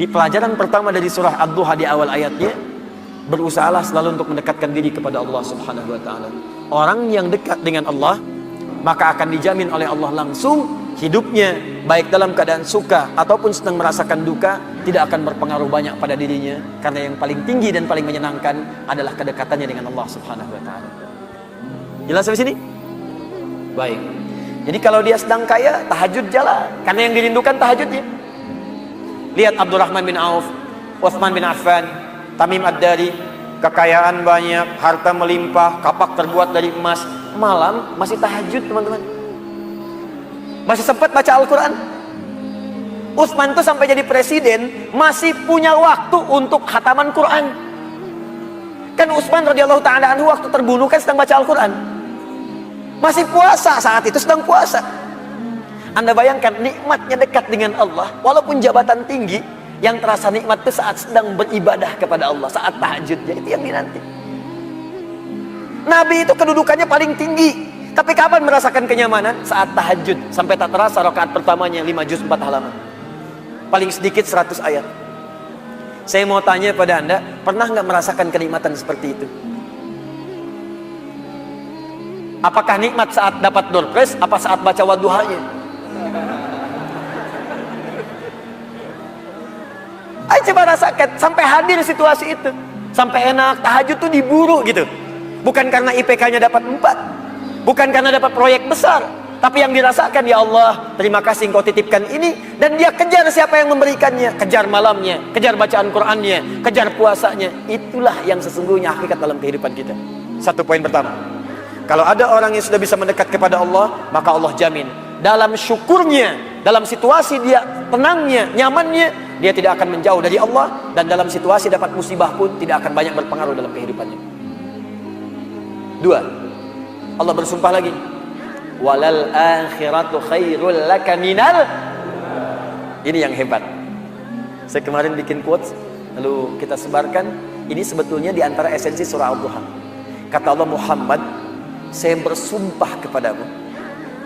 pelajaran pertama dari surah Ad-Duha di awal ayatnya, berusahalah selalu untuk mendekatkan diri kepada Allah Subhanahu wa ta'ala. Orang yang dekat dengan Allah, maka akan dijamin oleh Allah langsung hidupnya, baik dalam keadaan suka ataupun sedang merasakan duka, tidak akan berpengaruh banyak pada dirinya, karena yang paling tinggi dan paling menyenangkan adalah kedekatannya dengan Allah Subhanahu wa ta'ala. Jelas sampai sini? Baik. Jadi kalau dia sedang kaya, tahajud jalan, karena yang dirindukan tahajudnya. Lihat Abdurrahman bin Auf, Utsman bin Affan, Tamim Ad-Dari, kekayaan banyak, harta melimpah, kapak terbuat dari emas, malam masih tahajud, teman-teman. Masih sempat baca Al-Quran. Utsman tuh sampai jadi presiden masih punya waktu untuk khataman Quran. Kan Utsman radhiyallahu ta'ala anhu waktu terbunuh kan sedang baca Al-Quran. Masih puasa, saat itu sedang puasa. Anda bayangkan nikmatnya dekat dengan Allah, walaupun jabatan tinggi, yang terasa nikmat itu saat sedang beribadah kepada Allah, saat tahajudnya, itu yang dinanti. Nabi itu kedudukannya paling tinggi, tapi kapan merasakan kenyamanan? Saat tahajud, sampai tak terasa rakaat pertamanya 5 juz 4 halaman, paling sedikit 100 ayat. Saya mau tanya pada Anda, pernah nggak merasakan kenikmatan seperti itu? Apakah nikmat saat dapat door prize, apa saat baca wadduhanya? Ayo coba rasakan, sampai hadir situasi itu, sampai enak, tahajud tuh diburu gitu. Bukan karena IPK-nya dapat 4, bukan karena dapat proyek besar, tapi yang dirasakan, ya Allah, terima kasih Engkau titipkan ini, dan dia kejar siapa yang memberikannya, kejar malamnya, kejar bacaan Qur'annya, kejar puasanya. Itulah yang sesungguhnya hakikat dalam kehidupan kita. Satu poin pertama, kalau ada orang yang sudah bisa mendekat kepada Allah, maka Allah jamin dalam syukurnya, dalam situasi dia tenangnya, nyamannya, dia tidak akan menjauh dari Allah, dan dalam situasi dapat musibah pun tidak akan banyak berpengaruh dalam kehidupannya. 2, Allah bersumpah lagi, walal akhiratu khairul laka minal. Ini yang hebat. Saya kemarin bikin quotes, lalu kita sebarkan. Ini sebetulnya di antara esensi surah Al-Duha. Kata Allah, Muhammad, saya bersumpah kepadamu,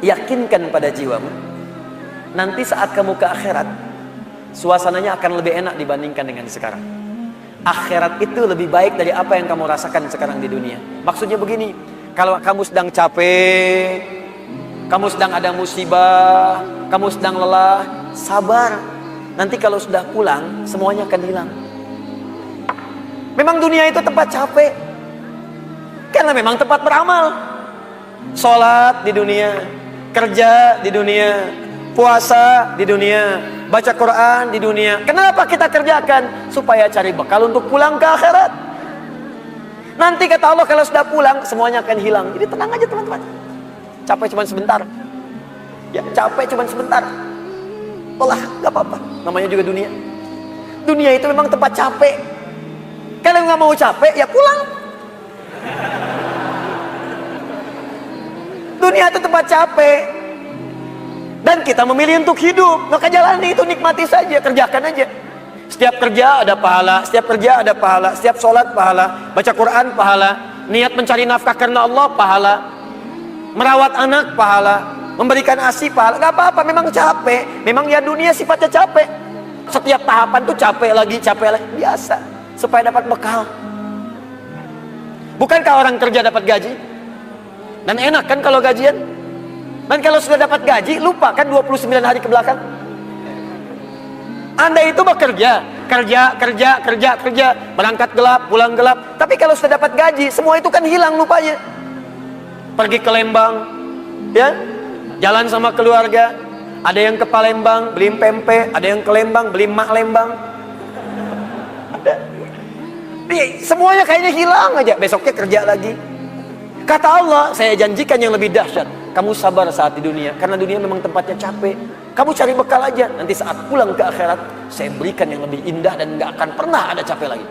yakinkan pada jiwamu, nanti saat kamu ke akhirat, suasananya akan lebih enak dibandingkan dengan sekarang. Akhirat itu lebih baik dari apa yang kamu rasakan sekarang di dunia. Maksudnya begini, kalau kamu sedang capek, kamu sedang ada musibah, kamu sedang lelah, sabar. Nanti kalau sudah pulang, semuanya akan hilang. Memang dunia itu tempat capek, karena memang tempat beramal. Sholat di dunia, kerja di dunia, puasa di dunia, baca Quran di dunia. Kenapa kita kerjakan? Supaya cari bekal untuk pulang ke akhirat. Nanti kata Allah, kalau sudah pulang semuanya akan hilang. Jadi tenang aja teman-teman. Capek cuma sebentar. Ya, capek cuma sebentar. Lelah, gak apa-apa. Namanya juga dunia. Dunia itu memang tempat capek. Kalau nggak mau capek, ya pulang. Dunia itu tempat capek, dan kita memilih untuk hidup. Maka jalani itu, nikmati saja, kerjakan aja. Setiap kerja ada pahala, setiap kerja ada pahala, setiap sholat pahala, baca Quran pahala, niat mencari nafkah karena Allah pahala, merawat anak pahala, memberikan ASI pahala. Gak apa-apa, memang capek, memang ya dunia sifatnya capek. Setiap tahapan tuh capek lagi, biasa, supaya dapat bekal. Bukankah orang kerja dapat gaji? Dan enak kan kalau gajian? Dan kalau sudah dapat gaji, lupa kan 29 hari ke belakang? Anda itu bekerja, kerja, berangkat gelap, pulang gelap. Tapi kalau sudah dapat gaji, semua itu kan hilang lupanya. Pergi ke Lembang, ya, jalan sama keluarga. Ada yang ke Palembang, beli pempek. Ada yang ke Lembang, beli mak Lembang. Semuanya kayaknya hilang aja. Besoknya kerja lagi. Kata Allah, saya janjikan yang lebih dahsyat. Kamu sabar saat di dunia, karena dunia memang tempatnya capek. Kamu cari bekal aja. Nanti saat pulang ke akhirat, saya berikan yang lebih indah dan gak akan pernah ada capek lagi.